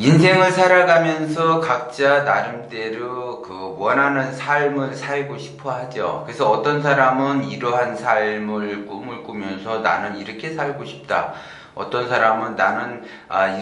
인생을 살아가면서 각자 나름대로 그 원하는 삶을 살고 싶어 하죠. 그래서 어떤 사람은 이러한 삶을 꿈을 꾸면서 나는 이렇게 살고 싶다. 어떤 사람은 나는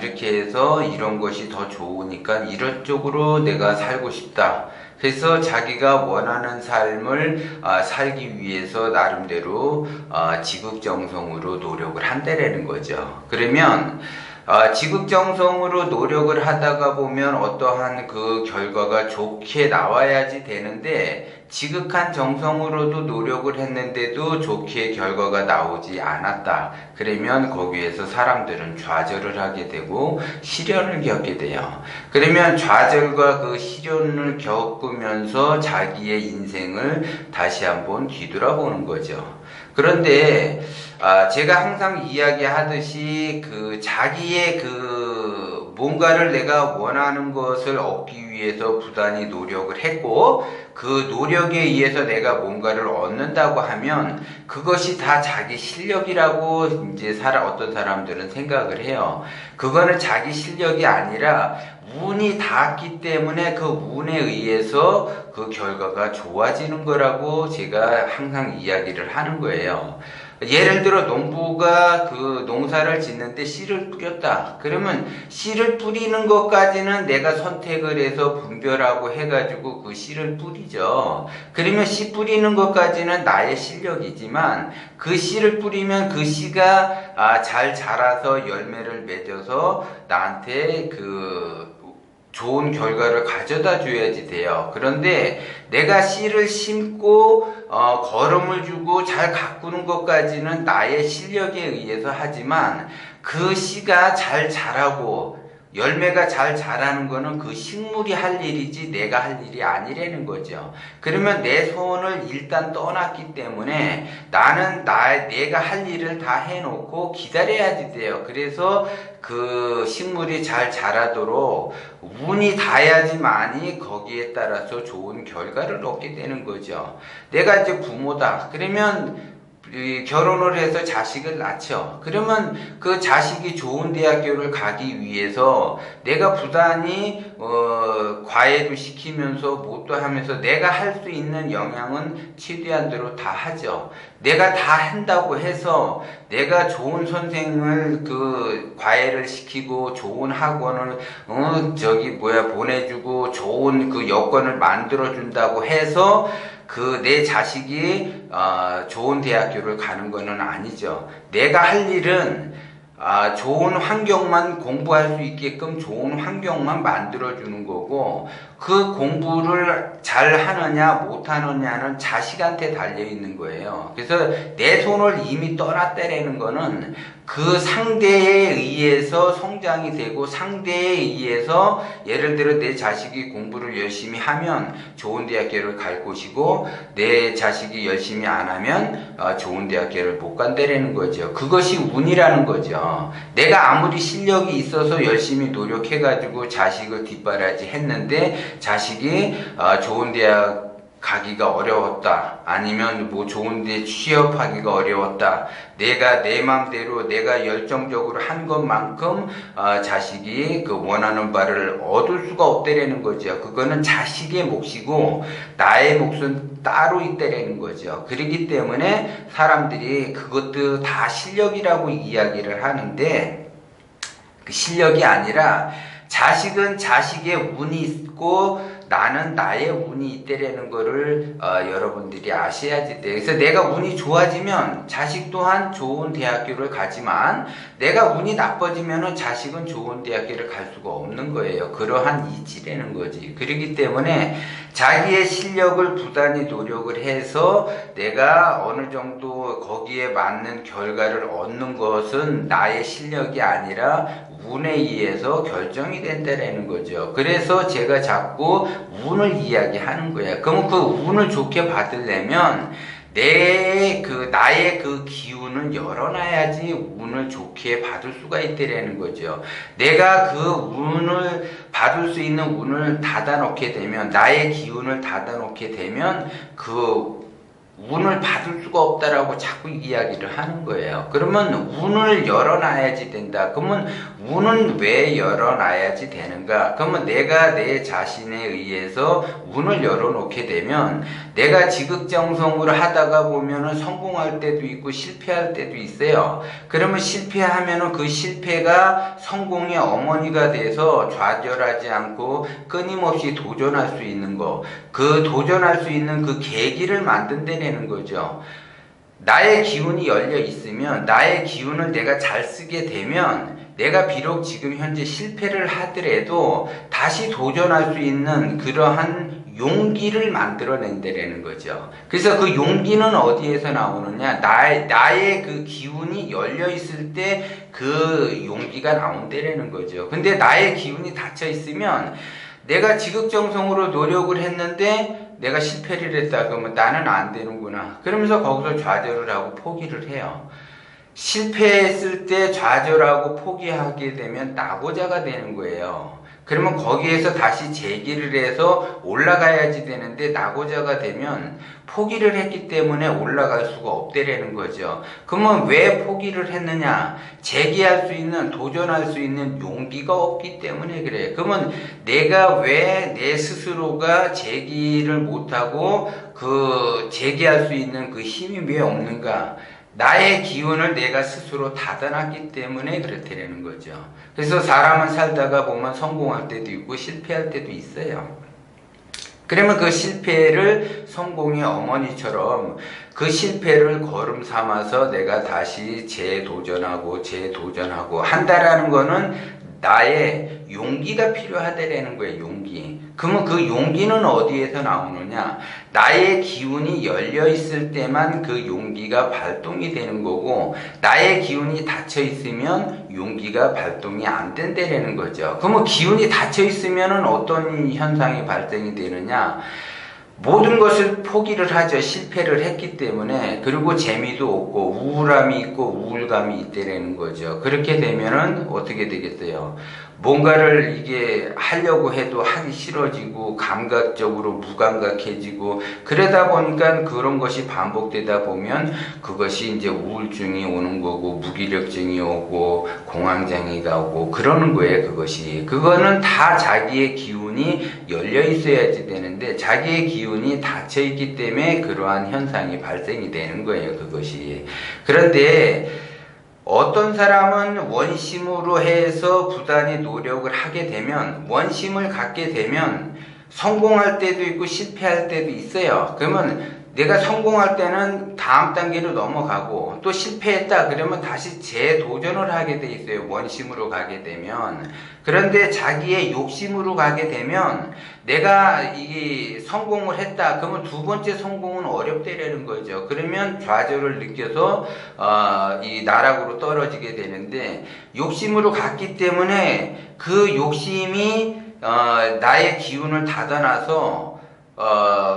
이렇게 해서 이런 것이 더 좋으니까 이런 쪽으로 내가 살고 싶다. 그래서 자기가 원하는 삶을 살기 위해서 나름대로 지극정성으로 노력을 한다라는 거죠. 그러면 지극정성으로 노력을 하다가 보면 어떠한 그 결과가 좋게 나와야지 되는데, 지극한 정성으로도 노력을 했는데도 좋게 결과가 나오지 않았다. 그러면 거기에서 사람들은 좌절을 하게 되고 시련을 겪게 돼요. 그러면 좌절과 그 시련을 겪으면서 자기의 인생을 다시 한번 뒤돌아보는 거죠. 그런데 제가 항상 이야기하듯이 그 자기의 그 뭔가를 내가 원하는 것을 얻기 위해서 부단히 노력을 했고, 그 노력에 의해서 내가 뭔가를 얻는다고 하면 그것이 다 자기 실력이라고 이제 어떤 사람들은 생각을 해요. 그거는 자기 실력이 아니라 운이 닿았기 때문에 그 운에 의해서 그 결과가 좋아지는 거라고 제가 항상 이야기를 하는 거예요. 예를 들어 농부가 그 농사를 짓는데 씨를 뿌렸다. 그러면 씨를 뿌리는 것까지는 내가 선택을 해서 분별하고 해가지고 그 씨를 뿌리죠. 그러면 씨 뿌리는 것까지는 나의 실력이지만, 그 씨를 뿌리면 그 씨가 잘 자라서 열매를 맺어서 나한테 그 좋은 결과를 가져다 줘야지 돼요. 그런데 내가 씨를 심고 거름을 주고 잘 가꾸는 것까지는 나의 실력에 의해서 하지만, 그 씨가 잘 자라고 열매가 잘 자라는 거는 그 식물이 할 일이지 내가 할 일이 아니라는 거죠. 그러면 내 손을 일단 떠났기 때문에 나는 내가 할 일을 다 해놓고 기다려야지 돼요. 그래서 그 식물이 잘 자라도록 운이 닿아야지만이 거기에 따라서 좋은 결과를 얻게 되는 거죠. 내가 이제 부모다. 그러면 결혼을 해서 자식을 낳죠. 그러면 그 자식이 좋은 대학교를 가기 위해서 내가 부단히 과외도 시키면서 뭣도 하면서 내가 할 수 있는 영향은 최대한대로 다 하죠. 내가 다 한다고 해서 내가 좋은 선생을 그 과외를 시키고 좋은 학원을 보내주고 좋은 그 여건을 만들어 준다고 해서 그 내 자식이 좋은 대학교를 가는 것은 아니죠. 내가 할 일은 좋은 환경만 공부할 수 있게끔 좋은 환경만 만들어주는 거고, 그 공부를 잘 하느냐 못 하느냐는 자식한테 달려있는 거예요. 그래서 내 손을 이미 떠났다라는 거는 그 상대에 의해서 성장이 되고, 상대에 의해서 예를 들어 내 자식이 공부를 열심히 하면 좋은 대학교를 갈 것이고, 내 자식이 열심히 안 하면 좋은 대학교를 못 간다라는 거죠. 그것이 운이라는 거죠. 내가 아무리 실력이 있어서 열심히 노력해가지고 자식을 뒷바라지 했는데 자식이 좋은 대학 가기가 어려웠다. 아니면 뭐 좋은데 취업하기가 어려웠다. 내가 내 맘대로 내가 열정적으로 한 것만큼 자식이 그 원하는 바를 얻을 수가 없다라는 거죠. 그거는 자식의 몫이고 나의 몫은 따로 있다라는 거죠. 그렇기 때문에 사람들이 그것도 다 실력이라고 이야기를 하는데, 그 실력이 아니라 자식은 자식의 운이 있고 나는 나의 운이 있다라는 거를 여러분들이 아셔야지 돼요. 그래서 내가 운이 좋아지면 자식 또한 좋은 대학교를 가지만, 내가 운이 나빠지면 자식은 좋은 대학교를 갈 수가 없는 거예요. 그러한 이치라는 거지. 그렇기 때문에 자기의 실력을 부단히 노력을 해서 내가 어느 정도 거기에 맞는 결과를 얻는 것은 나의 실력이 아니라 운에 의해서 결정이 된다라는 거죠. 그래서 제가 자꾸 운을 이야기하는 거야. 그럼 그 운을 좋게 받으려면 나의 그 기운을 열어놔야지 운을 좋게 받을 수가 있다라는 거죠. 내가 그 운을 받을 수 있는 운을 닫아놓게 되면, 나의 기운을 닫아놓게 되면 그 운을 받을 수가 없다라고 자꾸 이야기를 하는 거예요. 그러면 운을 열어놔야지 된다. 그러면 운은 왜 열어놔야지 되는가? 그러면 내가 내 자신에 의해서 운을 열어놓게 되면 내가 지극정성으로 하다가 보면은 성공할 때도 있고 실패할 때도 있어요. 그러면 실패하면은 그 실패가 성공의 어머니가 돼서 좌절하지 않고 끊임없이 도전할 수 있는 거, 그 도전할 수 있는 그 계기를 만든다는 거죠. 나의 기운이 열려 있으면, 나의 기운을 내가 잘 쓰게 되면 내가 비록 지금 현재 실패를 하더라도 다시 도전할 수 있는 그러한 용기를 만들어낸다는 거죠. 그래서 그 용기는 어디에서 나오느냐? 나의 그 기운이 열려 있을 때 그 용기가 나온다는 거죠. 근데 나의 기운이 닫혀 있으면 내가 지극정성으로 노력을 했는데 내가 실패를 했다 그러면 나는 안 되는구나. 그러면서 거기서 좌절을 하고 포기를 해요. 실패했을 때 좌절하고 포기하게 되면 낙오자가 되는 거예요. 그러면 거기에서 다시 재기를 해서 올라가야지 되는데 낙오자가 되면 포기를 했기 때문에 올라갈 수가 없다라는 거죠. 그러면 왜 포기를 했느냐? 재기할 수 있는, 도전할 수 있는 용기가 없기 때문에 그래. 그러면 내가 왜 내 스스로가 재기를 못하고 그 재기할 수 있는 그 힘이 왜 없는가? 나의 기운을 내가 스스로 닫아놨기 때문에 그렇다는 거죠. 그래서 사람은 살다가 보면 성공할 때도 있고 실패할 때도 있어요. 그러면 그 실패를 성공의 어머니처럼 그 실패를 걸음 삼아서 내가 다시 재도전하고 한다라는 거는 나의 용기가 필요하다라는 거예요. 용기. 그러면 그 용기는 어디에서 나오느냐? 나의 기운이 열려 있을 때만 그 용기가 발동이 되는 거고, 나의 기운이 닫혀 있으면 용기가 발동이 안 된다는 거죠. 그러면 기운이 닫혀 있으면 어떤 현상이 발생이 되느냐? 모든 것을 포기를 하죠. 실패를 했기 때문에. 그리고 재미도 없고 우울함이 있고 우울감이 있다라는 거죠. 그렇게 되면은 어떻게 되겠어요? 뭔가를 이게 하려고 해도 하기 싫어지고 감각적으로 무감각해지고 그러다 보니까 그런 것이 반복되다 보면 그것이 이제 우울증이 오는 거고 무기력증이 오고 공황장애가 오고 그러는 거예요. 그거는 다 자기의 기운이 열려 있어야지 되는데 자기의 기운이 닫혀 있기 때문에 그러한 현상이 발생이 되는 거예요. 그것이. 그런데 어떤 사람은 원심으로 해서 부단히 노력을 하게 되면, 원심을 갖게 되면 성공할 때도 있고 실패할 때도 있어요. 그러면 내가 성공할 때는 다음 단계로 넘어가고 또 실패했다 그러면 다시 재도전을 하게 돼 있어요. 원심으로 가게 되면. 그런데 자기의 욕심으로 가게 되면 내가 이 성공을 했다 그러면 두 번째 성공은 어렵다라는 거죠. 그러면 좌절을 느껴서 이 나락으로 떨어지게 되는데 욕심으로 갔기 때문에 그 욕심이 나의 기운을 닫아놔서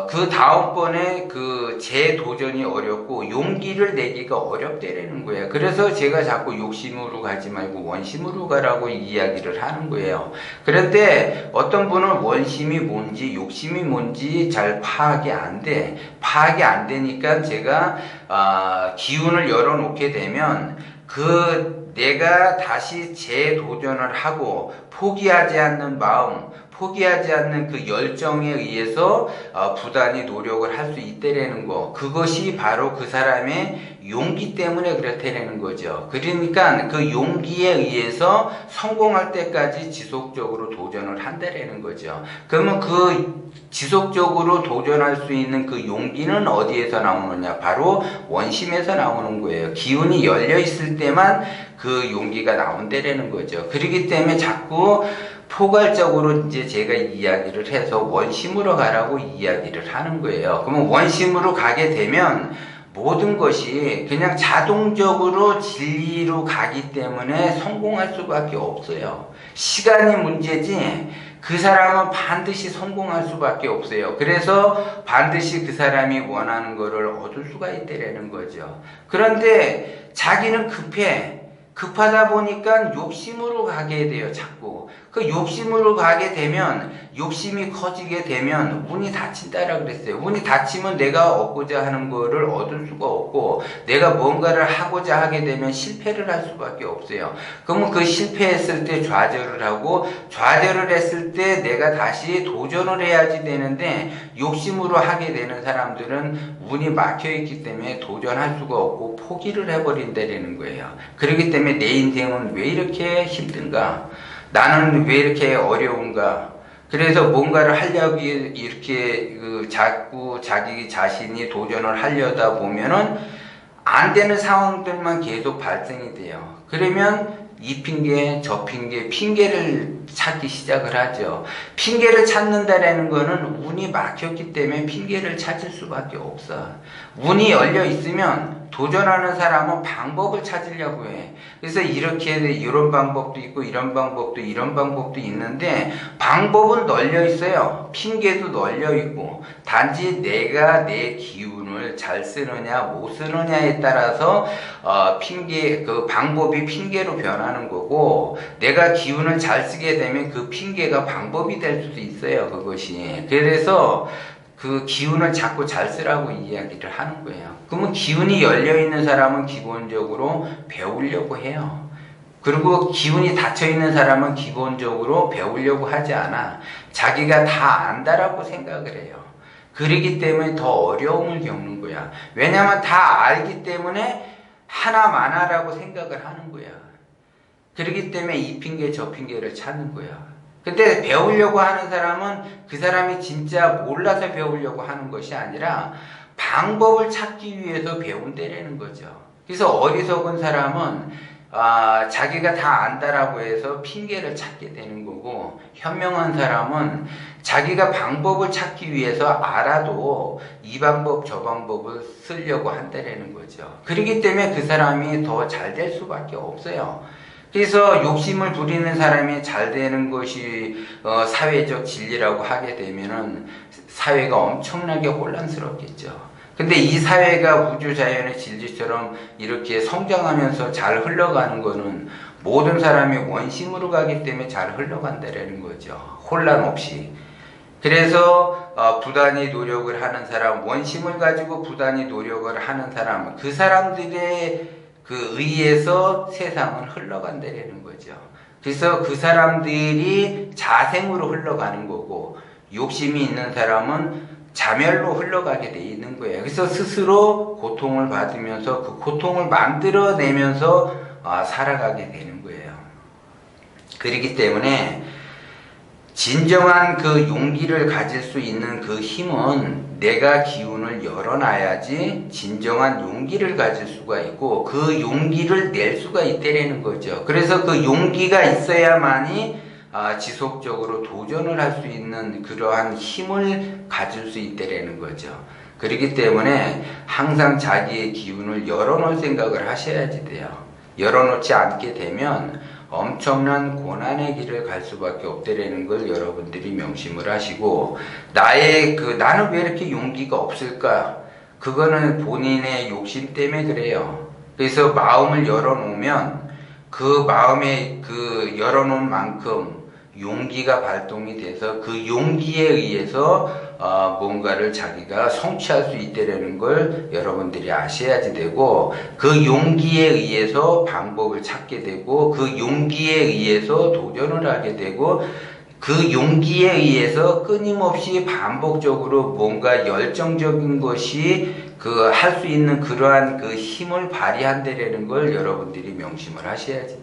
그 다음번에 그 재도전이 어렵고 용기를 내기가 어렵다라는 거예요. 그래서 제가 자꾸 욕심으로 가지 말고 원심으로 가라고 이야기를 하는 거예요. 그런데 어떤 분은 원심이 뭔지 욕심이 뭔지 잘 파악이 안 돼. 파악이 안 되니까 제가 기운을 열어놓게 되면 내가 다시 재도전을 하고 포기하지 않는 마음, 포기하지 않는 그 열정에 의해서 부단히 노력을 할 수 있다라는 거, 그것이 바로 그 사람의 용기 때문에 그렇다라는 거죠. 그러니까 그 용기에 의해서 성공할 때까지 지속적으로 도전을 한다라는 거죠. 그러면 그 지속적으로 도전할 수 있는 그 용기는 어디에서 나오느냐? 바로 원심에서 나오는 거예요. 기운이 열려 있을 때만 그 용기가 나온다라는 거죠. 그렇기 때문에 자꾸 포괄적으로 이제 제가 이야기를 해서 원심으로 가라고 이야기를 하는 거예요. 그러면 원심으로 가게 되면 모든 것이 그냥 자동적으로 진리로 가기 때문에 성공할 수밖에 없어요. 시간이 문제지 그 사람은 반드시 성공할 수밖에 없어요. 그래서 반드시 그 사람이 원하는 것을 얻을 수가 있다라는 거죠. 그런데 자기는 급하다 보니까 욕심으로 가게 돼요. 자꾸 그 욕심으로 가게 되면, 욕심이 커지게 되면 운이 닫힌다라 그랬어요. 운이 닫히면 내가 얻고자 하는 거를 얻을 수가 없고, 내가 뭔가를 하고자 하게 되면 실패를 할 수밖에 없어요. 그러면 그 실패했을 때 좌절을 하고, 좌절을 했을 때 내가 다시 도전을 해야지 되는데, 욕심으로 하게 되는 사람들은 운이 막혀있기 때문에 도전할 수가 없고 포기를 해버린다는 거예요. 그렇기 때문에 내 인생은 왜 이렇게 힘든가? 나는 왜 이렇게 어려운가? 그래서 뭔가를 하려고 이렇게 자꾸 자기 자신이 도전을 하려다 보면은 안 되는 상황들만 계속 발생이 돼요. 그러면 이 핑계, 저 핑계, 핑계를 찾기 시작을 하죠. 핑계를 찾는다라는 거는 운이 막혔기 때문에 핑계를 찾을 수밖에 없어. 운이 열려 있으면 도전하는 사람은 방법을 찾으려고 해. 그래서 이렇게 이런 방법도 있고 이런 방법도 이런 방법도 있는데 방법은 널려 있어요. 핑계도 널려 있고 단지 내가 내 기운을 잘 쓰느냐 못 쓰느냐에 따라서 그 방법이 핑계로 변하는 거고 내가 기운을 잘 쓰게 되면 그 핑계가 방법이 될 수도 있어요. 그것이. 그래서 그 기운을 자꾸 잘 쓰라고 이야기를 하는 거예요. 그러면 기운이 열려있는 사람은 기본적으로 배우려고 해요. 그리고 기운이 닫혀있는 사람은 기본적으로 배우려고 하지 않아. 자기가 다 안다라고 생각을 해요. 그러기 때문에 더 어려움을 겪는 거야. 왜냐하면 다 알기 때문에 하나만하라고 생각을 하는 거야. 그렇기 때문에 이 핑계 저 핑계를 찾는 거야. 근데 배우려고 하는 사람은 그 사람이 진짜 몰라서 배우려고 하는 것이 아니라 방법을 찾기 위해서 배운다라는 거죠. 그래서 어리석은 사람은 자기가 다 안다라고 해서 핑계를 찾게 되는 거고 현명한 사람은 자기가 방법을 찾기 위해서 알아도 이 방법 저 방법을 쓰려고 한다라는 거죠. 그렇기 때문에 그 사람이 더 잘 될 수밖에 없어요. 그래서 욕심을 부리는 사람이 잘 되는 것이 사회적 진리라고 하게 되면은 사회가 엄청나게 혼란스럽겠죠. 근데 이 사회가 우주자연의 진리처럼 이렇게 성장하면서 잘 흘러가는 거는 모든 사람이 원심으로 가기 때문에 잘 흘러간다는 거죠. 혼란 없이. 그래서 부단히 노력을 하는 사람, 원심을 가지고 부단히 노력을 하는 사람, 그 사람들의 그 의해서 세상은 흘러간다는 거죠. 그래서 그 사람들이 자생으로 흘러가는 거고 욕심이 있는 사람은 자멸로 흘러가게 돼 있는 거예요. 그래서 스스로 고통을 받으면서 그 고통을 만들어내면서 살아가게 되는 거예요. 그렇기 때문에 진정한 그 용기를 가질 수 있는 그 힘은 내가 기운을 열어놔야지 진정한 용기를 가질 수가 있고 그 용기를 낼 수가 있다는 거죠. 그래서 그 용기가 있어야만이 지속적으로 도전을 할 수 있는 그러한 힘을 가질 수 있다는 거죠. 그렇기 때문에 항상 자기의 기운을 열어놓을 생각을 하셔야지 돼요. 열어놓지 않게 되면 엄청난 고난의 길을 갈 수밖에 없다라는 걸 여러분들이 명심을 하시고 나는 왜 이렇게 용기가 없을까? 그거는 본인의 욕심 때문에 그래요. 그래서 마음을 열어놓으면 그 마음에 그 열어놓은 만큼 용기가 발동이 돼서 그 용기에 의해서 뭔가를 자기가 성취할 수 있다는 걸 여러분들이 아셔야지 되고 그 용기에 의해서 방법을 찾게 되고 그 용기에 의해서 도전을 하게 되고 그 용기에 의해서 끊임없이 반복적으로 뭔가 열정적인 것이 할 수 있는 그러한 그 힘을 발휘한다는 걸 여러분들이 명심을 하셔야지 돼요.